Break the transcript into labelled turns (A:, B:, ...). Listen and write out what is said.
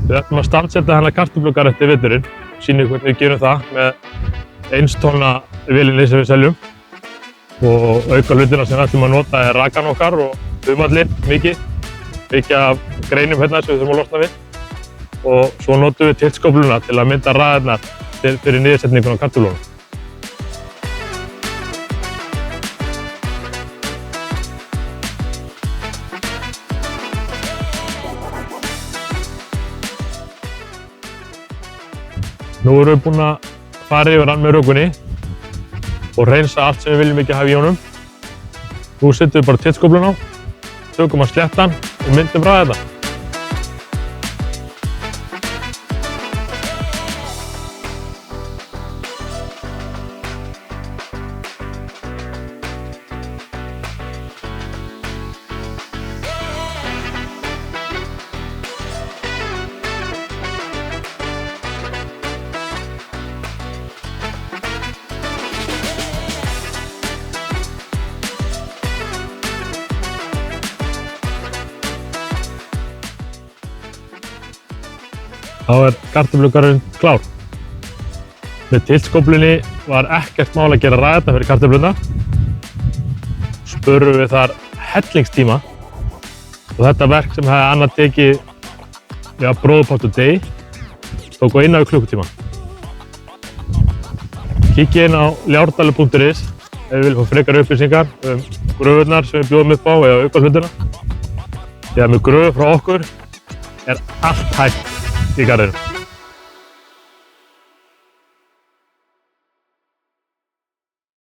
A: Við ætlum að standsetta hennar kartöflugarð eftir veturinn. Sýnum hvernig við gerum það með 1 tonna vélinni sem við seljum. Og auka hlutina sem við ætlum að nota er rakan okkar og þumallinn mikið. Mikið af greinum hérna sem við þurfum að losna við. Og svo notum við tiltskófluna til að mynda raðirnar fyrir niðursetningun á kartöflunum. Nú erum við búin að fara yfir hann með rökunni og hreinsa allt sem við viljum ekki hafa í honum. Nú setjum við bara tiltskófluna á, tökum að slétta hann og myndum raðirnar. Þá er kartöflugarðurinn klár. Með tiltskóflunni var ekkert mál að gera raðirnar fyrir kartöfluna. Spörum við þar hellingstíma og þetta verk sem hefði annað tekið bróðupátt og degi tók á innan við klukkutíma. Kíkið inn á ljárdalur.is ef við viljum fá frekari upplýsingar gröfurnar sem við bjóðum upp á eða auka hlutina. Því að með gröfur frá okkur er allt hægt í garðinum.